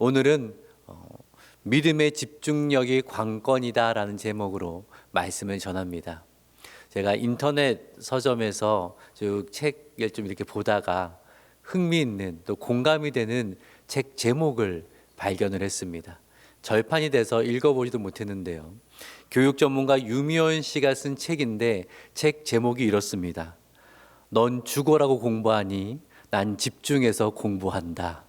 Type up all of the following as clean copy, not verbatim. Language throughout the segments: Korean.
오늘은 믿음의 집중력이 관건이다라는 제목으로 말씀을 전합니다. 제가 인터넷 서점에서 쭉 책을 좀 이렇게 보다가 흥미있는 또 공감이 되는 책 제목을 발견을 했습니다. 절판이 돼서 읽어보지도 못했는데요. 교육 전문가 유미원 씨가 쓴 책인데 책 제목이 이렇습니다. 넌 죽어라고 공부하니 난 집중해서 공부한다.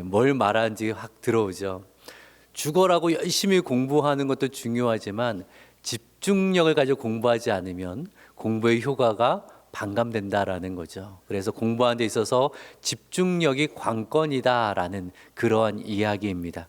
뭘 말하는지 확 들어오죠. 죽어라고 열심히 공부하는 것도 중요하지만 집중력을 가지고 공부하지 않으면 공부의 효과가 반감된다라는 거죠. 그래서 공부하는 데 있어서 집중력이 관건이다라는 그러한 이야기입니다.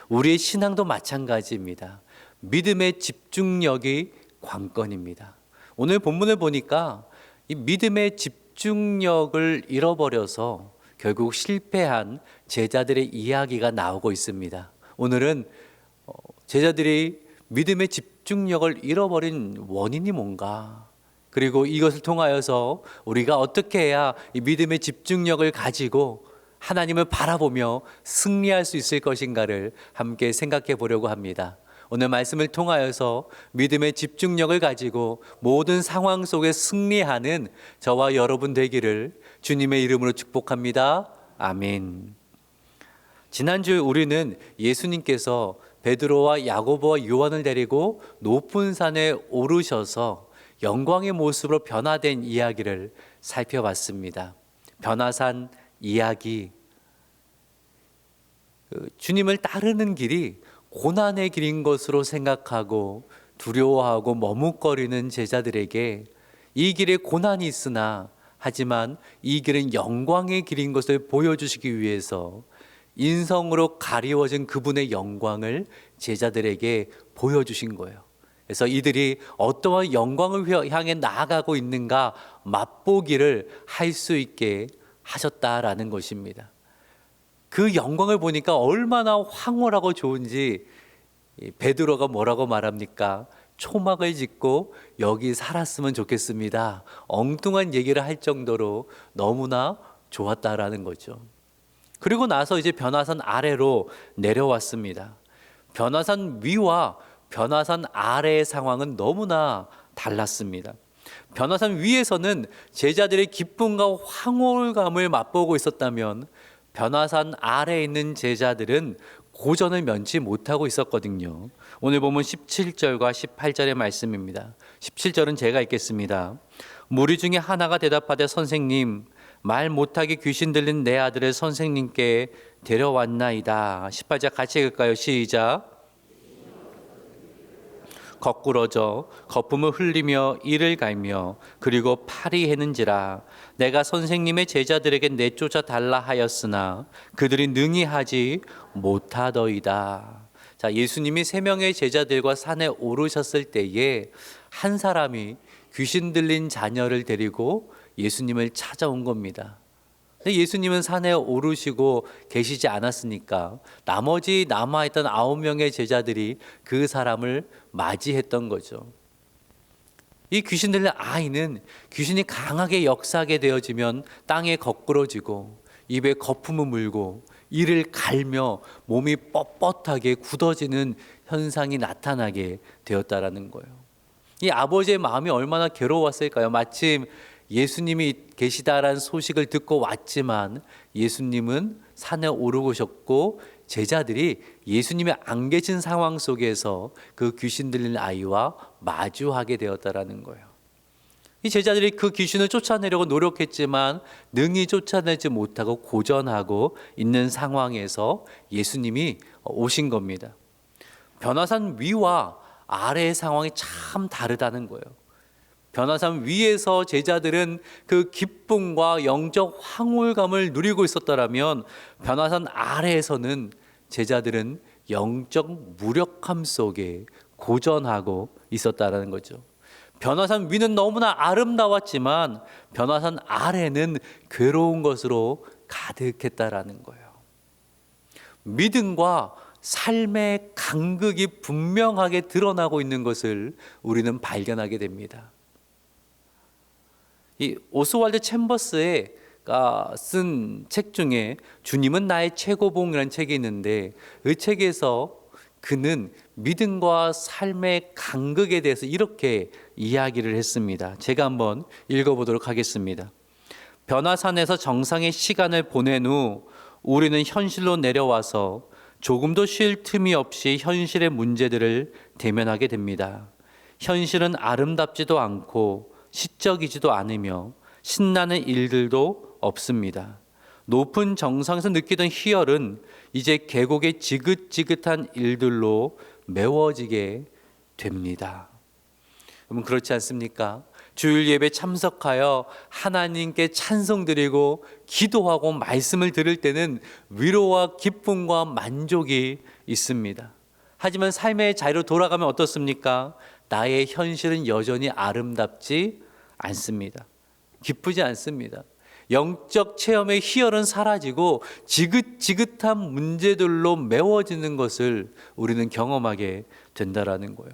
우리의 신앙도 마찬가지입니다. 믿음의 집중력이 관건입니다. 오늘 본문을 보니까 이 믿음의 집중력을 잃어버려서 결국 실패한 제자들의 이야기가 나오고 있습니다. 오늘은 제자들이 믿음의 집중력을 잃어버린 원인이 뭔가, 그리고 이것을 통하여서 우리가 어떻게 해야 이 믿음의 집중력을 가지고 하나님을 바라보며 승리할 수 있을 것인가를 함께 생각해 보려고 합니다. 오늘 말씀을 통하여서 믿음의 집중력을 가지고 모든 상황 속에 승리하는 저와 여러분 되기를 주님의 이름으로 축복합니다. 아멘. 지난주에 우리는 예수님께서 베드로와 야고보와 요한을 데리고 높은 산에 오르셔서 영광의 모습으로 변화된 이야기를 살펴봤습니다. 변화산 이야기. 주님을 따르는 길이 고난의 길인 것으로 생각하고 두려워하고 머뭇거리는 제자들에게 이 길에 고난이 있으나 하지만 이 길은 영광의 길인 것을 보여주시기 위해서 인성으로 가리워진 그분의 영광을 제자들에게 보여주신 거예요. 그래서 이들이 어떠한 영광을 향해 나아가고 있는가 맛보기를 할 수 있게 하셨다라는 것입니다. 그 영광을 보니까 얼마나 황홀하고 좋은지 베드로가 뭐라고 말합니까? 초막을 짓고 여기 살았으면 좋겠습니다. 엉뚱한 얘기를 할 정도로 너무나 좋았다라는 거죠. 그리고 나서 이제 변화산 아래로 내려왔습니다. 변화산 위와 변화산 아래의 상황은 너무나 달랐습니다. 변화산 위에서는 제자들의 기쁨과 황홀감을 맛보고 있었다면 변화산 아래에 있는 제자들은 고전을 면치 못하고 있었거든요. 오늘 보면 17절과 18절의 말씀입니다. 17절은 제가 읽겠습니다. 무리 중에 하나가 대답하되 선생님, 말 못하게 귀신 들린 내 아들을 선생님께 데려왔나이다. 18절 같이 읽을까요? 시작. 거꾸러져 거품을 흘리며 이를 갈며 그리고 팔이 해는지라 내가 선생님의 제자들에게 내쫓아 달라 하였으나 그들이 능히 하지 못하더이다. 자, 예수님이 세 명의 제자들과 산에 오르셨을 때에 한 사람이 귀신 들린 자녀를 데리고 예수님을 찾아온 겁니다. 근데 예수님은 산에 오르시고 계시지 않았으니까 나머지 남아있던 9명의 제자들이 그 사람을 맞이했던 거죠. 이 귀신 들린 아이는 귀신이 강하게 역사하게 되어지면 땅에 거꾸러지고 입에 거품을 물고 이를 갈며 몸이 뻣뻣하게 굳어지는 현상이 나타나게 되었다라는 거예요. 이 아버지의 마음이 얼마나 괴로웠을까요? 마침 예수님이 계시다라는 소식을 듣고 왔지만 예수님은 산에 오르셨고 제자들이 예수님이 안 계신 상황 속에서 그 귀신 들린 아이와 마주하게 되었다라는 거예요. 이 제자들이 그 귀신을 쫓아내려고 노력했지만 능히 쫓아내지 못하고 고전하고 있는 상황에서 예수님이 오신 겁니다. 변화산 위와 아래의 상황이 참 다르다는 거예요. 변화산 위에서 제자들은 그 기쁨과 영적 황홀감을 누리고 있었더라면 변화산 아래에서는 제자들은 영적 무력함 속에 고전하고 있었다라는 거죠. 변화산 위는 너무나 아름다웠지만 변화산 아래는 괴로운 것으로 가득했다라는 거예요. 믿음과 삶의 간극이 분명하게 드러나고 있는 것을 우리는 발견하게 됩니다. 이 오스왈드 챔버스의 쓴 책 중에 주님은 나의 최고봉이라는 책이 있는데 그 책에서 그는 믿음과 삶의 간극에 대해서 이렇게 이야기를 했습니다. 제가 한번 읽어보도록 하겠습니다. 변화산에서 정상의 시간을 보낸 후 우리는 현실로 내려와서 조금도 쉴 틈이 없이 현실의 문제들을 대면하게 됩니다. 현실은 아름답지도 않고 시적이지도 않으며 신나는 일들도 없습니다. 높은 정상에서 느끼던 희열은 이제 계곡의 지긋지긋한 일들로 메워지게 됩니다. 여러분 그렇지 않습니까? 주일 예배 참석하여 하나님께 찬송드리고 기도하고 말씀을 들을 때는 위로와 기쁨과 만족이 있습니다. 하지만 삶의 자리로 돌아가면 어떻습니까? 나의 현실은 여전히 아름답지 않습니다. 기쁘지 않습니다. 영적 체험의 희열은 사라지고 지긋지긋한 문제들로 메워지는 것을 우리는 경험하게 된다라는 거예요.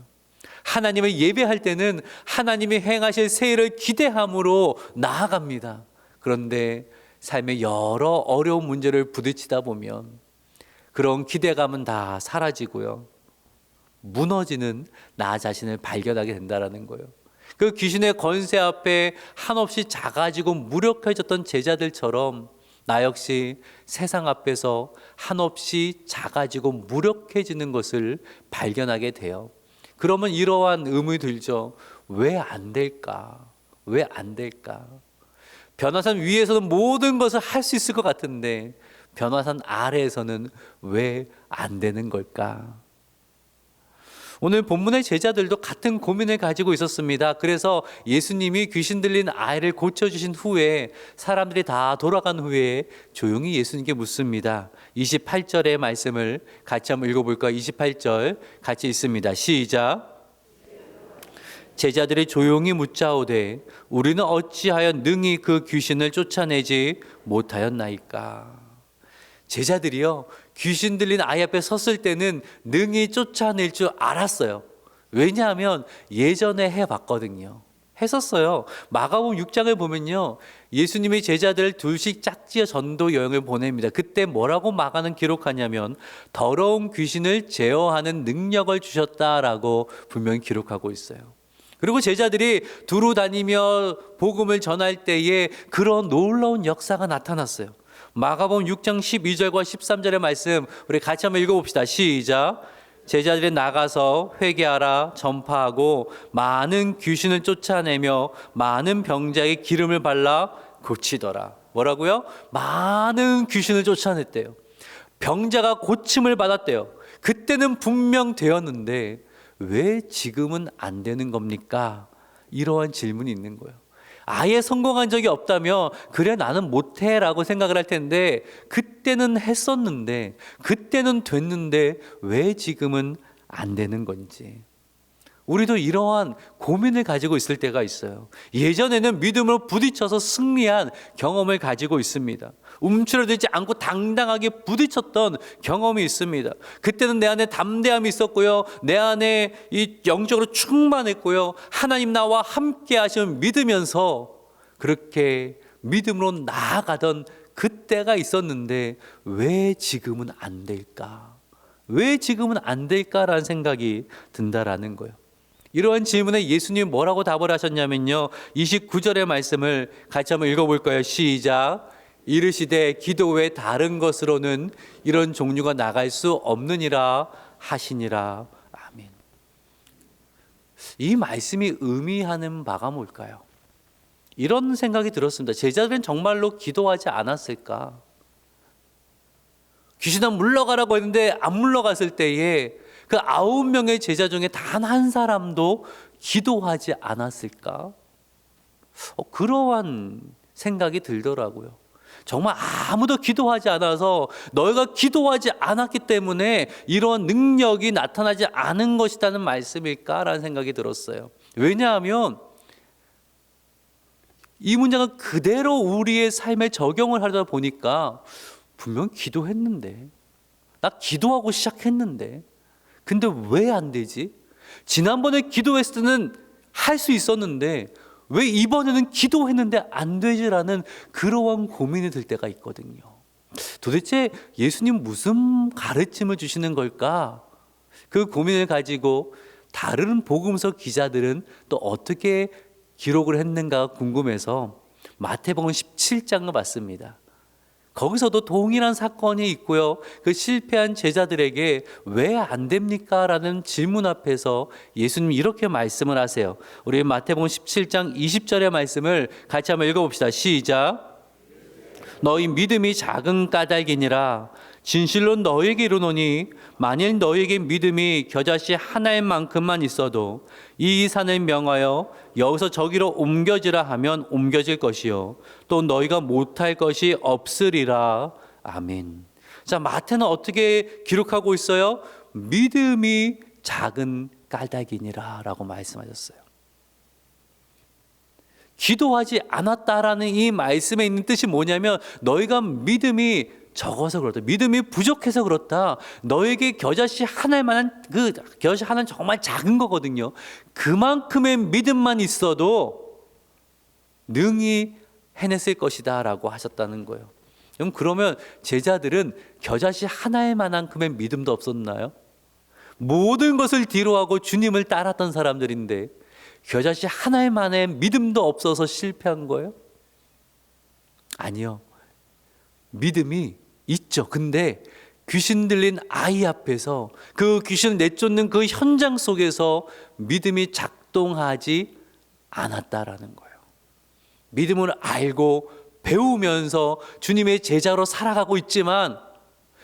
하나님을 예배할 때는 하나님이 행하실 새 일을 기대함으로 나아갑니다. 그런데 삶의 여러 어려운 문제를 부딪히다 보면 그런 기대감은 다 사라지고요. 무너지는 나 자신을 발견하게 된다는 거예요. 그 귀신의 권세 앞에 한없이 작아지고 무력해졌던 제자들처럼 나 역시 세상 앞에서 한없이 작아지고 무력해지는 것을 발견하게 돼요. 그러면 이러한 의문이 들죠. 왜 안 될까? 왜 안 될까? 변화산 위에서는 모든 것을 할 수 있을 것 같은데 변화산 아래에서는 왜 안 되는 걸까? 오늘 본문의 제자들도 같은 고민을 가지고 있었습니다. 그래서 예수님이 귀신 들린 아이를 고쳐주신 후에 사람들이 다 돌아간 후에 조용히 예수님께 묻습니다. 28절의 말씀을 같이 한번 읽어볼까요? 28절 같이 읽습니다. 시작. 제자들이 조용히 묻자오되 우리는 어찌하여 능히 그 귀신을 쫓아내지 못하였나이까? 제자들이요, 귀신 들린 아이 앞에 섰을 때는 능히 쫓아낼 줄 알았어요. 왜냐하면 예전에 해봤거든요. 했었어요. 마가복음 6장을 보면요, 예수님이 제자들 둘씩 짝지어 전도 여행을 보냅니다. 그때 뭐라고 마가는 기록하냐면 더러운 귀신을 제어하는 능력을 주셨다라고 분명히 기록하고 있어요. 그리고 제자들이 두루 다니며 복음을 전할 때에 그런 놀라운 역사가 나타났어요. 마가복음 6장 12절과 13절의 말씀 우리 같이 한번 읽어봅시다. 시작. 제자들이 나가서 회개하라 전파하고 많은 귀신을 쫓아내며 많은 병자에게 기름을 발라 고치더라. 뭐라고요? 많은 귀신을 쫓아냈대요. 병자가 고침을 받았대요. 그때는 분명 되었는데 왜 지금은 안 되는 겁니까? 이러한 질문이 있는 거예요. 아예 성공한 적이 없다며 그래 나는 못해 라고 생각을 할 텐데 그때는 했었는데 그때는 됐는데 왜 지금은 안 되는 건지 우리도 이러한 고민을 가지고 있을 때가 있어요. 예전에는 믿음으로 부딪혀서 승리한 경험을 가지고 있습니다. 움츠러들지 않고 당당하게 부딪혔던 경험이 있습니다. 그때는 내 안에 담대함이 있었고요, 내 안에 이 영적으로 충만했고요, 하나님 나와 함께 하시면 믿으면서 그렇게 믿음으로 나아가던 그때가 있었는데 왜 지금은 안 될까? 왜 지금은 안 될까라는 생각이 든다라는 거예요. 이러한 질문에 예수님이 뭐라고 답을 하셨냐면요, 29절의 말씀을 같이 한번 읽어볼까요? 시작. 이르시되 기도 외 다른 것으로는 이런 종류가 나갈 수 없느니라 하시니라. 아멘. 이 말씀이 의미하는 바가 뭘까요? 이런 생각이 들었습니다. 제자들은 정말로 기도하지 않았을까? 귀신아 물러가라고 했는데 안 물러갔을 때에 그 9명의 제자 중에 단 한 사람도 기도하지 않았을까? 그러한 생각이 들더라고요. 정말 아무도 기도하지 않아서 너희가 기도하지 않았기 때문에 이런 능력이 나타나지 않은 것이라는 말씀일까라는 생각이 들었어요. 왜냐하면 이 문제가 그대로 우리의 삶에 적용을 하다 보니까 분명 기도했는데, 나 기도하고 시작했는데 근데 왜 안 되지? 지난번에 기도했을 때는 할 수 있었는데 왜 이번에는 기도했는데 안 되지라는 그러한 고민이 들 때가 있거든요. 도대체 예수님 무슨 가르침을 주시는 걸까? 그 고민을 가지고 다른 복음서 기자들은 또 어떻게 기록을 했는가 궁금해서 마태복음 17장을 봤습니다. 거기서도 동일한 사건이 있고요. 그 실패한 제자들에게 왜 안 됩니까? 라는 질문 앞에서 예수님이 이렇게 말씀을 하세요. 우리 마태복음 17장 20절의 말씀을 같이 한번 읽어봅시다. 시작. 너희 믿음이 작은 까닭이니라. 진실로 너희에게 이르노니 만일 너희에게 믿음이 겨자씨 하나의 만큼만 있어도 이 산을 명하여 여기서 저기로 옮겨지라 하면 옮겨질 것이요 또 너희가 못할 것이 없으리라. 아멘. 자, 마태는 어떻게 기록하고 있어요? 믿음이 작은 까닭이니라 라고 말씀하셨어요. 기도하지 않았다라는 이 말씀에 있는 뜻이 뭐냐면 너희가 믿음이 적어서 그렇다. 믿음이 부족해서 그렇다. 너에게 겨자씨 하나만한 그 겨자씨 하나는 정말 작은 거거든요. 그만큼의 믿음만 있어도 능히 해냈을 것이다라고 하셨다는 거예요. 그러면 제자들은 겨자씨 하나의 만큼의 믿음도 없었나요? 모든 것을 뒤로하고 주님을 따랐던 사람들인데 겨자씨 하나만의 믿음도 없어서 실패한 거예요? 아니요. 믿음이 있죠. 근데 귀신 들린 아이 앞에서 그 귀신을 내쫓는 그 현장 속에서 믿음이 작동하지 않았다라는 거예요. 믿음을 알고 배우면서 주님의 제자로 살아가고 있지만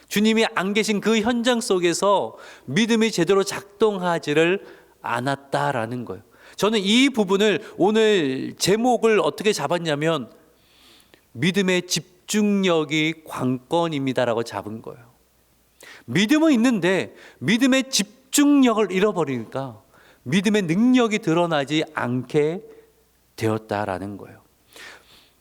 주님이 안 계신 그 현장 속에서 믿음이 제대로 작동하지를 않았다라는 거예요. 저는 이 부분을 오늘 제목을 어떻게 잡았냐면 믿음의 집중력이 관건입니다라고 잡은 거예요. 믿음은 있는데 믿음의 집중력을 잃어버리니까 믿음의 능력이 드러나지 않게 되었다라는 거예요.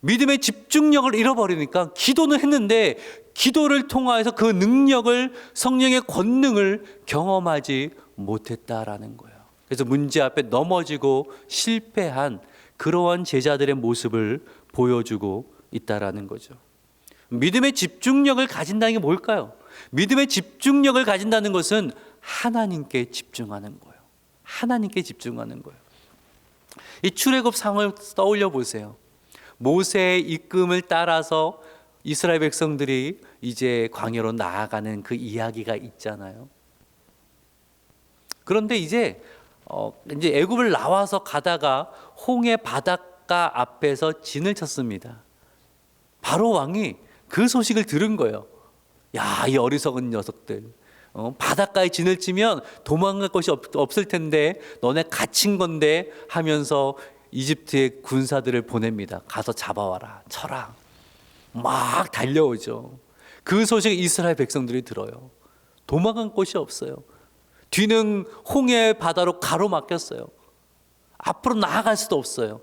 믿음의 집중력을 잃어버리니까 기도는 했는데 기도를 통하여서 그 능력을 성령의 권능을 경험하지 못했다라는 거예요. 그래서 문제 앞에 넘어지고 실패한 그러한 제자들의 모습을 보여주고 있다라는 거죠. 믿음의 집중력을 가진다는 게 뭘까요? 믿음의 집중력을 가진다는 것은 하나님께 집중하는 거예요. 하나님께 집중하는 거예요. 이 출애굽 상을 떠올려 보세요. 모세의 이끌음을 따라서 이스라엘 백성들이 이제 광야로 나아가는 그 이야기가 있잖아요. 그런데 이제 애굽을 나와서 가다가 홍해 바닷가 앞에서 진을 쳤습니다. 바로 왕이 그 소식을 들은 거예요. 야, 이 어리석은 녀석들. 바닷가에 진을 치면 도망갈 곳이 없을 텐데 너네 갇힌 건데 하면서 이집트의 군사들을 보냅니다. 가서 잡아와라, 쳐라. 막 달려오죠. 그 소식을 이스라엘 백성들이 들어요. 도망갈 곳이 없어요. 뒤는 홍해 바다로 가로막혔어요. 앞으로 나아갈 수도 없어요.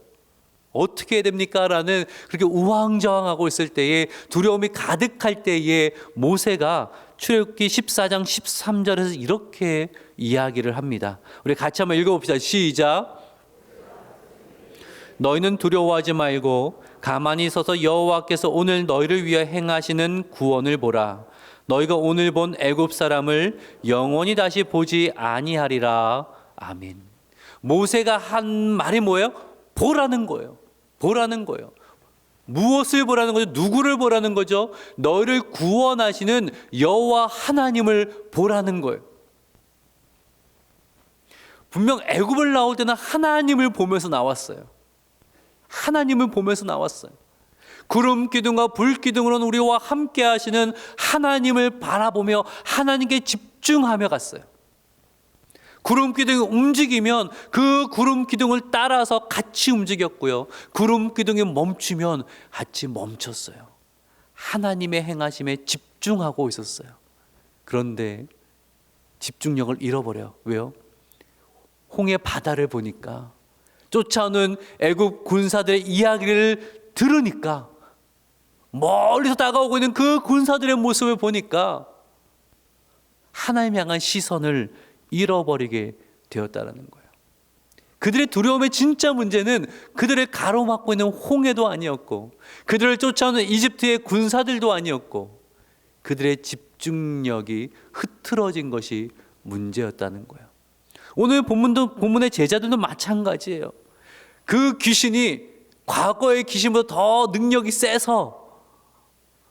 어떻게 해야 됩니까? 라는 그렇게 우왕좌왕하고 있을 때에 두려움이 가득할 때에 모세가 출애굽기 14장 13절에서 이렇게 이야기를 합니다. 우리 같이 한번 읽어봅시다. 시작. 너희는 두려워하지 말고 가만히 서서 여호와께서 오늘 너희를 위하여 행하시는 구원을 보라. 너희가 오늘 본 애굽 사람을 영원히 다시 보지 아니하리라. 아멘. 모세가 한 말이 뭐예요? 보라는 거예요. 보라는 거예요. 무엇을 보라는 거죠? 누구를 보라는 거죠? 너희를 구원하시는 여호와 하나님을 보라는 거예요. 분명 애굽을 나올 때는 하나님을 보면서 나왔어요. 하나님을 보면서 나왔어요. 구름 기둥과 불 기둥으로는 우리와 함께 하시는 하나님을 바라보며 하나님께 집중하며 갔어요. 구름 기둥이 움직이면 그 구름 기둥을 따라서 같이 움직였고요. 구름 기둥이 멈추면 같이 멈췄어요. 하나님의 행하심에 집중하고 있었어요. 그런데 집중력을 잃어버려요. 왜요? 홍해 바다를 보니까, 쫓아오는 애굽 군사들의 이야기를 들으니까, 멀리서 다가오고 있는 그 군사들의 모습을 보니까 하나님 향한 시선을 잃어버리게 되었다는 거예요. 그들의 두려움의 진짜 문제는 그들을 가로막고 있는 홍해도 아니었고, 그들을 쫓아오는 이집트의 군사들도 아니었고, 그들의 집중력이 흐트러진 것이 문제였다는 거예요. 오늘 본문의 제자들도 마찬가지예요. 그 귀신이 과거의 귀신보다 더 능력이 세서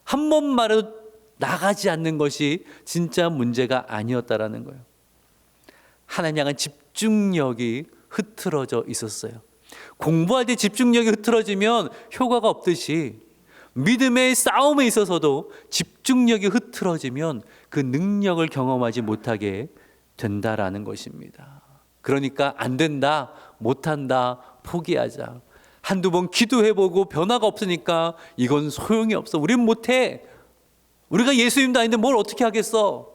한 번만에도 나가지 않는 것이 진짜 문제가 아니었다라는 거예요. 하나님 향한 집중력이 흐트러져 있었어요. 공부할 때 집중력이 흐트러지면 효과가 없듯이 믿음의 싸움에 있어서도 집중력이 흐트러지면 그 능력을 경험하지 못하게 된다라는 것입니다. 그러니까 안 된다, 못한다, 포기하자. 한두 번 기도해보고 변화가 없으니까 이건 소용이 없어. 우린 못해. 우리가 예수님도 아닌데 뭘 어떻게 하겠어.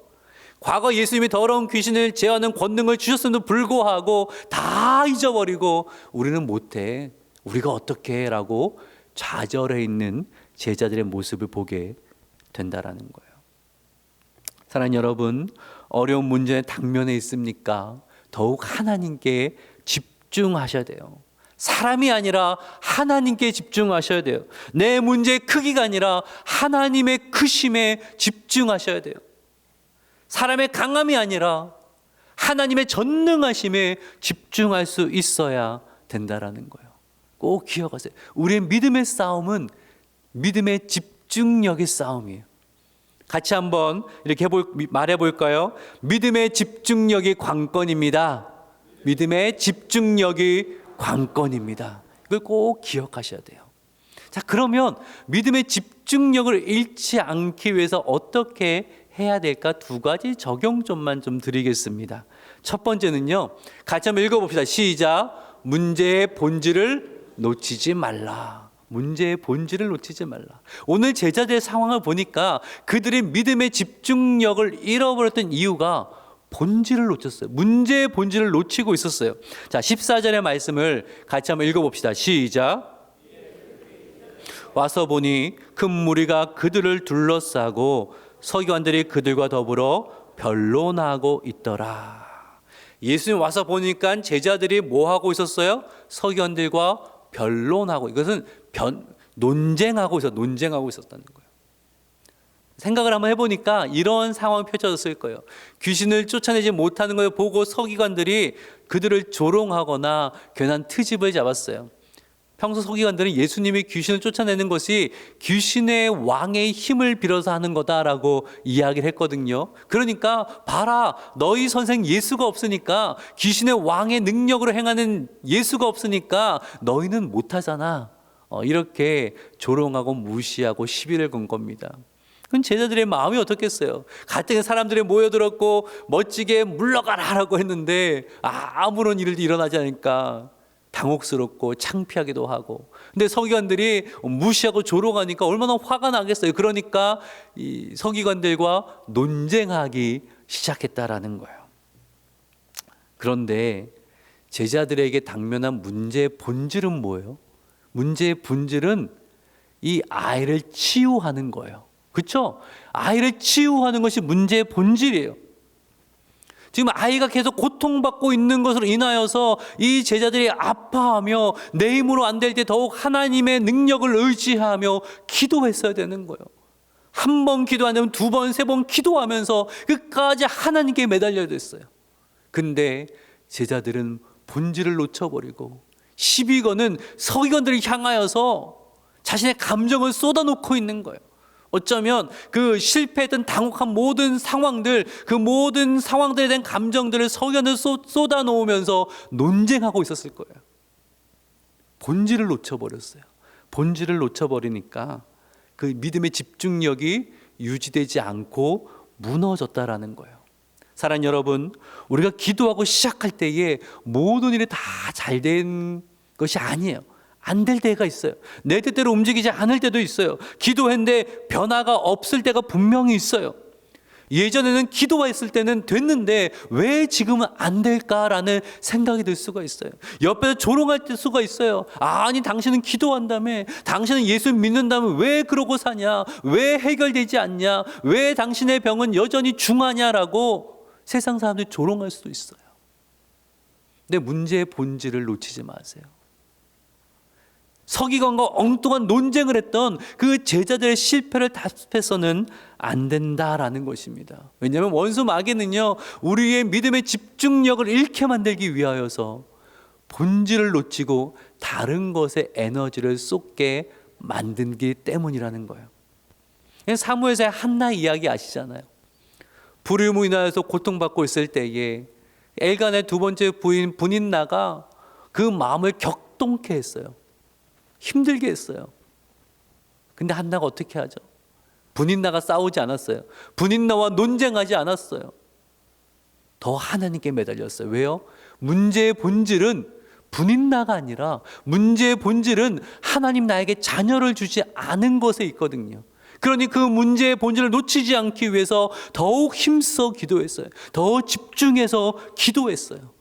과거 예수님이 더러운 귀신을 제어하는 권능을 주셨음에도 불구하고 다 잊어버리고 우리는 못해. 우리가 어떻게 해? 라고 좌절해 있는 제자들의 모습을 보게 된다라는 거예요. 사랑하는 여러분, 어려운 문제에 당면에 있습니까? 더욱 하나님께 집중하셔야 돼요. 사람이 아니라 하나님께 집중하셔야 돼요. 내 문제의 크기가 아니라 하나님의 크심에 집중하셔야 돼요. 사람의 강함이 아니라 하나님의 전능하심에 집중할 수 있어야 된다라는 거예요. 꼭 기억하세요. 우리의 믿음의 싸움은 믿음의 집중력의 싸움이에요. 같이 한번 이렇게 말해 볼까요? 믿음의 집중력이 관건입니다. 믿음의 집중력이 관건입니다. 이걸 꼭 기억하셔야 돼요. 자, 그러면 믿음의 집중력을 잃지 않기 위해서 어떻게 해야 될까? 두 가지 적용점만 좀 드리겠습니다. 첫 번째는요, 같이 한번 읽어봅시다. 시작. 문제의 본질을 놓치지 말라. 문제의 본질을 놓치지 말라. 오늘 제자들의 상황을 보니까 그들이 믿음의 집중력을 잃어버렸던 이유가 본질을 놓쳤어요. 문제의 본질을 놓치고 있었어요. 자, 14절의 말씀을 같이 한번 읽어봅시다. 시작. 와서 보니 큰 무리가 그들을 둘러싸고 서기관들이 그들과 더불어 변론하고 있더라. 예수님 와서 보니까 제자들이 뭐 하고 있었어요? 서기관들과 변론하고, 이것은 논쟁하고 있었다는 거예요. 생각을 한번 해보니까 이런 상황이 펼쳐졌을 거예요. 귀신을 쫓아내지 못하는 걸 보고 서기관들이 그들을 조롱하거나 괜한 트집을 잡았어요. 평소 서기관들은 예수님이 귀신을 쫓아내는 것이 귀신의 왕의 힘을 빌어서 하는 거다라고 이야기를 했거든요. 그러니까 봐라, 너희 선생 예수가 없으니까, 귀신의 왕의 능력으로 행하는 예수가 없으니까 너희는 못하잖아. 이렇게 조롱하고 무시하고 시비를 건 겁니다. 그럼 제자들의 마음이 어떻겠어요? 같은 사람들이 모여들었고 멋지게 물러가라라고 했는데 아무런 일도 일어나지 않으니까 당혹스럽고 창피하기도 하고, 근데 서기관들이 무시하고 조롱하니까 얼마나 화가 나겠어요. 그러니까 이 서기관들과 논쟁하기 시작했다라는 거예요. 그런데 제자들에게 당면한 문제의 본질은 뭐예요? 문제의 본질은 이 아이를 치유하는 거예요. 그렇죠? 아이를 치유하는 것이 문제의 본질이에요. 지금 아이가 계속 고통받고 있는 것으로 인하여서 이 제자들이 아파하며 내 힘으로 안 될 때 더욱 하나님의 능력을 의지하며 기도했어야 되는 거예요. 한 번 기도 안 되면 두 번, 세 번 기도하면서 끝까지 하나님께 매달려야 됐어요. 근데 제자들은 본질을 놓쳐버리고 시비 거는 서기관들을 향하여서 자신의 감정을 쏟아놓고 있는 거예요. 어쩌면 그 실패했던 당혹한 모든 상황들, 그 모든 상황들에 대한 감정들을 서기관들 쏟아놓으면서 논쟁하고 있었을 거예요. 본질을 놓쳐버렸어요. 본질을 놓쳐버리니까 그 믿음의 집중력이 유지되지 않고 무너졌다라는 거예요. 사랑하는 여러분, 우리가 기도하고 시작할 때에 모든 일이 다 잘 된 것이 아니에요. 안 될 때가 있어요. 내 뜻대로 움직이지 않을 때도 있어요. 기도했는데 변화가 없을 때가 분명히 있어요. 예전에는 기도했을 때는 됐는데 왜 지금은 안 될까라는 생각이 들 수가 있어요. 옆에서 조롱할 수가 있어요. 아니, 당신은 기도한다며, 당신은 예수 믿는다면 왜 그러고 사냐, 왜 해결되지 않냐, 왜 당신의 병은 여전히 중하냐라고 세상 사람들이 조롱할 수도 있어요. 근데 문제의 본질을 놓치지 마세요. 서기관과 엉뚱한 논쟁을 했던 그 제자들의 실패를 답해서는 안 된다라는 것입니다. 왜냐하면 원수 마귀는요, 우리의 믿음의 집중력을 잃게 만들기 위하여서 본질을 놓치고 다른 것에 에너지를 쏟게 만들기 때문이라는 거예요. 사무엘서의 한나 이야기 아시잖아요. 불임으로 인하여서 고통받고 있을 때에 엘간의 두 번째 부인 분인나가 그 마음을 격동케 했어요. 힘들게 했어요. 근데 한나가 어떻게 하죠? 분인나가 싸우지 않았어요. 분인나와 논쟁하지 않았어요. 더 하나님께 매달렸어요. 왜요? 문제의 본질은 분인나가 아니라 문제의 본질은 하나님 나에게 자녀를 주지 않은 것에 있거든요. 그러니 그 문제의 본질을 놓치지 않기 위해서 더욱 힘써 기도했어요. 더 집중해서 기도했어요.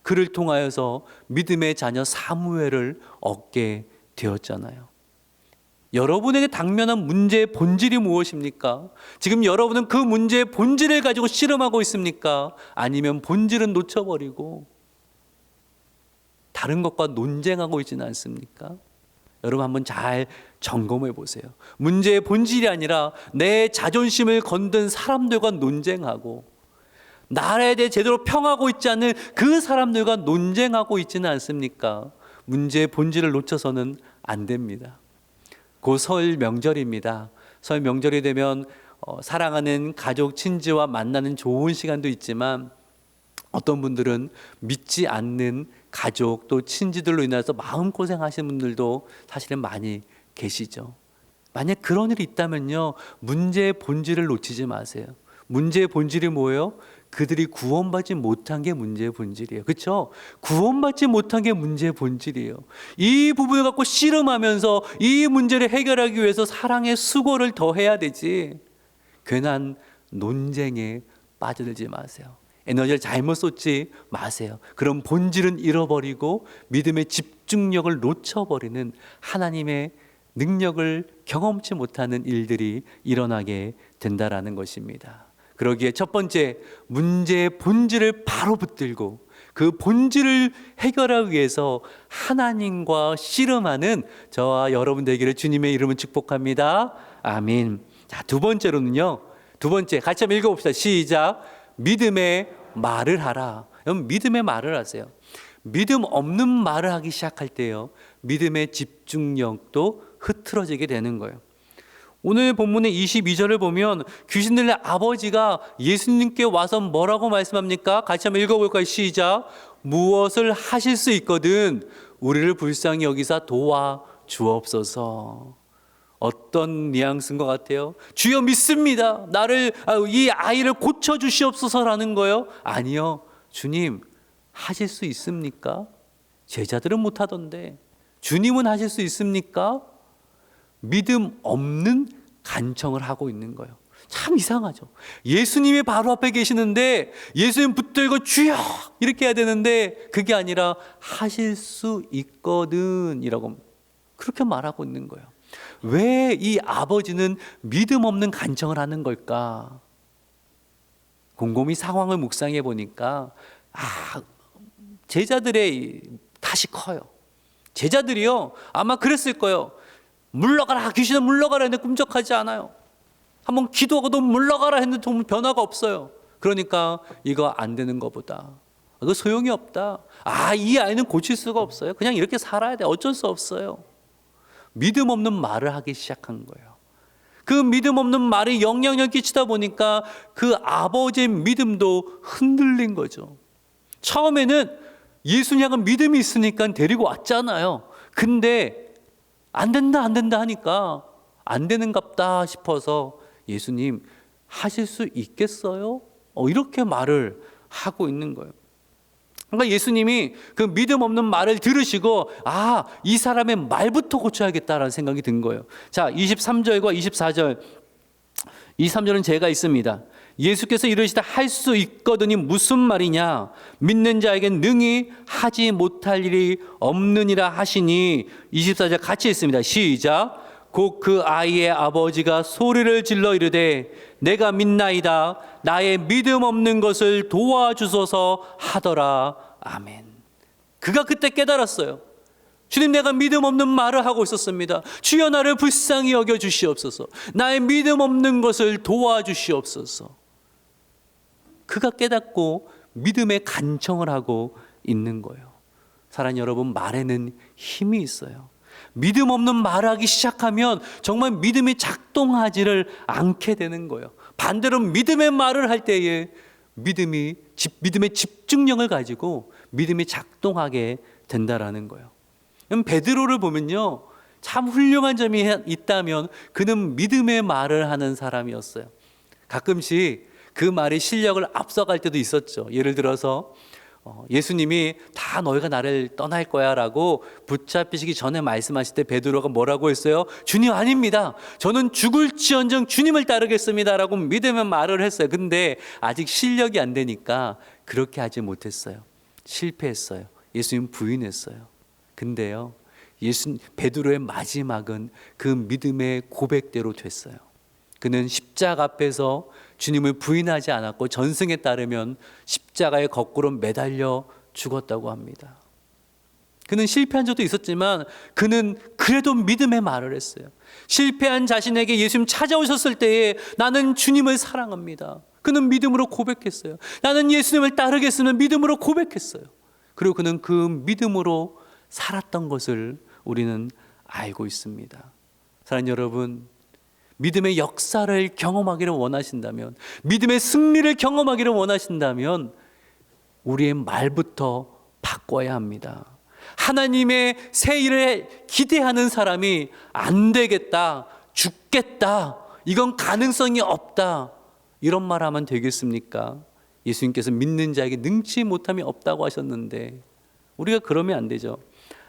그를 통하여서 믿음의 자녀 사무엘을 얻게 되었잖아요. 여러분에게 당면한 문제의 본질이 무엇입니까? 지금 여러분은 그 문제의 본질을 가지고 씨름하고 있습니까? 아니면 본질은 놓쳐버리고 다른 것과 논쟁하고 있지는 않습니까? 여러분 한번 잘 점검해 보세요. 문제의 본질이 아니라 내 자존심을 건든 사람들과 논쟁하고 나라에 대해 제대로 평하고 있지 않는 그 사람들과 논쟁하고 있지는 않습니까? 문제의 본질을 놓쳐서는 안 됩니다. 곧 설 명절입니다. 설 명절이 되면 사랑하는 가족, 친지와 만나는 좋은 시간도 있지만 어떤 분들은 믿지 않는 가족 또 친지들로 인해서 마음고생하시는 분들도 사실은 많이 계시죠. 만약 그런 일이 있다면요, 문제의 본질을 놓치지 마세요. 문제의 본질이 뭐예요? 그들이 구원받지 못한 게 문제의 본질이에요. 그렇죠? 구원받지 못한 게 문제의 본질이에요. 이 부분을 갖고 씨름하면서 이 문제를 해결하기 위해서 사랑의 수고를 더해야 되지, 괜한 논쟁에 빠져들지 마세요. 에너지를 잘못 쏟지 마세요. 그럼 본질은 잃어버리고 믿음의 집중력을 놓쳐버리는 하나님의 능력을 경험치 못하는 일들이 일어나게 된다라는 것입니다. 그러기에 첫 번째, 문제의 본질을 바로 붙들고 그 본질을 해결하기 위해서 하나님과 씨름하는 저와 여러분 되기를 주님의 이름으로 축복합니다. 아멘. 자, 두 번째로는요. 두 번째, 같이 한번 읽어봅시다. 시작. 믿음의 말을 하라. 여러분, 믿음의 말을 하세요. 믿음 없는 말을 하기 시작할 때요, 믿음의 집중력도 흐트러지게 되는 거예요. 오늘 본문의 22절을 보면 귀신 들린 아버지가 예수님께 와서 뭐라고 말씀합니까? 같이 한번 읽어볼까요? 시작. 무엇을 하실 수 있거든 우리를 불쌍히 여기사 도와 주옵소서. 어떤 뉘앙스인 것 같아요? 주여 믿습니다. 이 아이를 고쳐 주시옵소서라는 거요? 아니요. 주님 하실 수 있습니까? 제자들은 못하던데 주님은 하실 수 있습니까? 믿음 없는 간청을 하고 있는 거예요. 참 이상하죠. 예수님이 바로 앞에 계시는데 예수님 붙들고 주여 이렇게 해야 되는데 그게 아니라 하실 수 있거든 이라고 그렇게 말하고 있는 거예요. 왜 이 아버지는 믿음 없는 간청을 하는 걸까? 곰곰이 상황을 묵상해 보니까 제자들의 탓이 커요. 제자들이요 아마 그랬을 거예요. 물러가라, 귀신은 물러가라 했는데 꿈쩍하지 않아요. 한번 기도하고도 물러가라 했는데 변화가 없어요. 그러니까 이거 안 되는 것보다 이거 소용이 없다. 이 아이는 고칠 수가 없어요. 그냥 이렇게 살아야 돼. 어쩔 수 없어요. 믿음 없는 말을 하기 시작한 거예요. 그 믿음 없는 말이 영향을 끼치다 보니까 그 아버지의 믿음도 흔들린 거죠. 처음에는 예수님은 믿음이 있으니까 데리고 왔잖아요. 근데 안 된다 하니까 안 되는갑다 싶어서 예수님 하실 수 있겠어요? 이렇게 말을 하고 있는 거예요. 그러니까 예수님이 그 믿음 없는 말을 들으시고 이 사람의 말부터 고쳐야겠다라는 생각이 든 거예요. 자, 23절과 24절. 23절은 제가 있습니다. 예수께서 이르시되 할 수 있거든이 무슨 말이냐? 믿는 자에겐 능히 하지 못할 일이 없느니라 하시니 24절 같이 있습니다. 시작. 곧 그 아이의 아버지가 소리를 질러 이르되 내가 믿나이다. 나의 믿음 없는 것을 도와주소서 하더라. 아멘. 그가 그때 깨달았어요. 주님, 내가 믿음 없는 말을 하고 있었습니다. 주여, 나를 불쌍히 여겨 주시옵소서. 나의 믿음 없는 것을 도와주시옵소서. 그가 깨닫고 믿음의 간청을 하고 있는 거예요. 사랑하는 여러분, 말에는 힘이 있어요. 믿음 없는 말하기 시작하면 정말 믿음이 작동하지를 않게 되는 거예요. 반대로 믿음의 말을 할 때에 믿음의 집중력을 가지고 믿음이 작동하게 된다라는 거예요. 베드로를 보면요, 참 훌륭한 점이 있다면 그는 믿음의 말을 하는 사람이었어요. 가끔씩 그 말이 실력을 앞서갈 때도 있었죠. 예를 들어서 예수님이 다 너희가 나를 떠날 거야 라고 붙잡히시기 전에 말씀하실 때 베드로가 뭐라고 했어요? 주님, 아닙니다. 저는 죽을지언정 주님을 따르겠습니다 라고 믿음의 말을 했어요. 근데 아직 실력이 안 되니까 그렇게 하지 못했어요. 실패했어요. 예수님 부인했어요. 근데요, 베드로의 마지막은 그 믿음의 고백대로 됐어요. 그는 십자가 앞에서 주님을 부인하지 않았고 전승에 따르면 십자가에 거꾸로 매달려 죽었다고 합니다. 그는 실패한 적도 있었지만 그는 그래도 믿음의 말을 했어요. 실패한 자신에게 예수님 찾아오셨을 때에 나는 주님을 사랑합니다. 그는 믿음으로 고백했어요. 나는 예수님을 따르겠으면 믿음으로 고백했어요. 그리고 그는 그 믿음으로 살았던 것을 우리는 알고 있습니다. 사랑하는 여러분, 믿음의 역사를 경험하기를 원하신다면, 믿음의 승리를 경험하기를 원하신다면 우리의 말부터 바꿔야 합니다. 하나님의 새 일을 기대하는 사람이 안 되겠다, 죽겠다, 이건 가능성이 없다, 이런 말 하면 되겠습니까? 예수님께서 믿는 자에게 능치 못함이 없다고 하셨는데 우리가 그러면 안 되죠.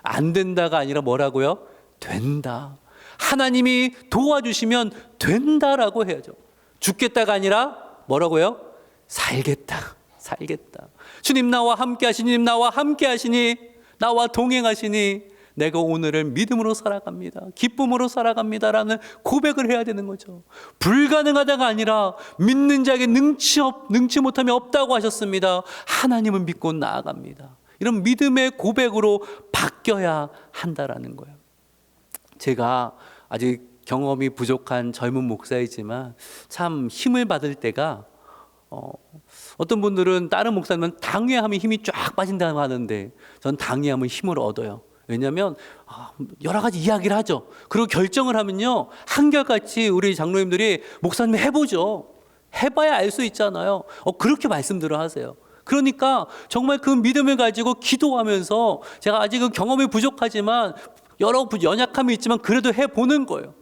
안 된다가 아니라 뭐라고요? 된다. 하나님이 도와주시면 된다라고 해야죠. 죽겠다가 아니라 뭐라고요? 살겠다. 주님 나와 함께 하시니, 주님 나와 함께 하시니, 나와 동행하시니 내가 오늘을 믿음으로 살아갑니다. 기쁨으로 살아갑니다라는 고백을 해야 되는 거죠. 불가능하다가 아니라 믿는 자에게 능치 못함이 없다고 하셨습니다. 하나님을 믿고 나아갑니다. 이런 믿음의 고백으로 바뀌어야 한다라는 거예요. 제가 아직 경험이 부족한 젊은 목사이지만 참 힘을 받을 때가 어떤 분들은 다른 목사님은 당회하면 힘이 쫙 빠진다고 하는데 전 당회하면 힘을 얻어요. 왜냐하면 여러 가지 이야기를 하죠. 그리고 결정을 하면요, 한결같이 우리 장로님들이 목사님 해보죠. 해봐야 알 수 있잖아요. 그렇게 말씀들을 하세요. 그러니까 정말 그 믿음을 가지고 기도하면서 제가 아직은 경험이 부족하지만 여러 연약함이 있지만 그래도 해보는 거예요.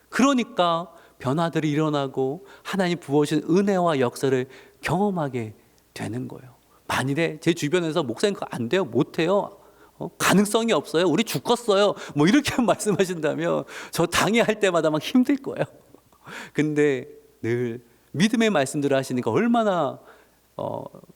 그러니까 변화들이 일어나고 하나님 부어주신 은혜와 역사를 경험하게 되는 거예요. 만일에 제 주변에서 목사님 그거 안 돼요, 못 해요, 가능성이 없어요, 우리 죽겠어요, 뭐 이렇게 말씀하신다면 저 당회할 때마다 막 힘들 거예요. 근데 늘 믿음의 말씀들을 하시니까 얼마나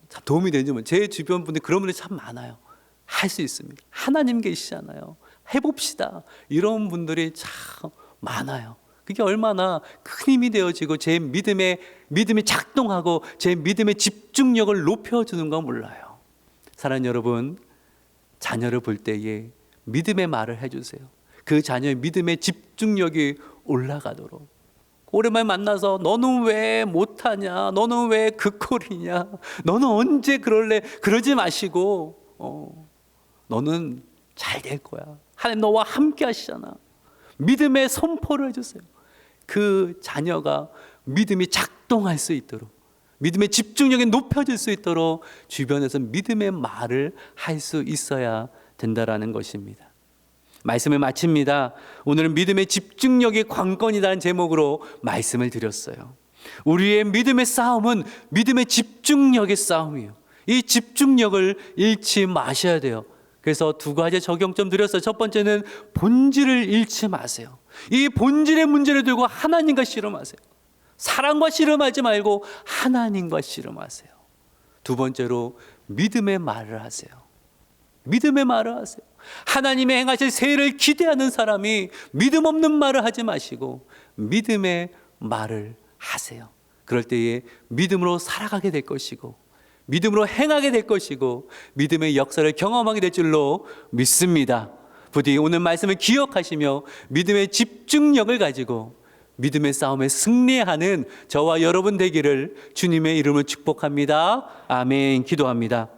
참 도움이 되는지. 제 주변 분들 그런 분들이 참 많아요. 할 수 있습니다, 하나님 계시잖아요, 해봅시다, 이런 분들이 참 많아요. 그게 얼마나 큰 힘이 되어지고 제 믿음이 작동하고 제 믿음의 집중력을 높여주는가 몰라요. 사랑하는 여러분, 자녀를 볼 때에 믿음의 말을 해주세요. 그 자녀의 믿음의 집중력이 올라가도록. 오랜만에 만나서 너는 왜 못하냐, 너는 왜 그 꼴이냐, 너는 언제 그럴래, 그러지 마시고 너는 잘 될 거야, 하나님 너와 함께 하시잖아, 믿음의 선포를 해주세요. 그 자녀가 믿음이 작동할 수 있도록, 믿음의 집중력이 높여질 수 있도록 주변에서 믿음의 말을 할 수 있어야 된다라는 것입니다. 말씀을 마칩니다. 오늘은 믿음의 집중력이 관건이라는 제목으로 말씀을 드렸어요. 우리의 믿음의 싸움은 믿음의 집중력의 싸움이에요. 이 집중력을 잃지 마셔야 돼요. 그래서 두 가지 적용점 드렸어요. 첫 번째는 본질을 잃지 마세요. 이 본질의 문제를 들고 하나님과 씨름하세요. 사랑과 씨름하지 말고 하나님과 씨름하세요. 두 번째로 믿음의 말을 하세요. 믿음의 말을 하세요. 하나님의 행하실 새 일을 기대하는 사람이 믿음 없는 말을 하지 마시고 믿음의 말을 하세요. 그럴 때에 믿음으로 살아가게 될 것이고 믿음으로 행하게 될 것이고 믿음의 역사를 경험하게 될 줄로 믿습니다. 부디 오늘 말씀을 기억하시며 믿음의 집중력을 가지고 믿음의 싸움에 승리하는 저와 여러분 되기를 주님의 이름으로 축복합니다. 아멘. 기도합니다.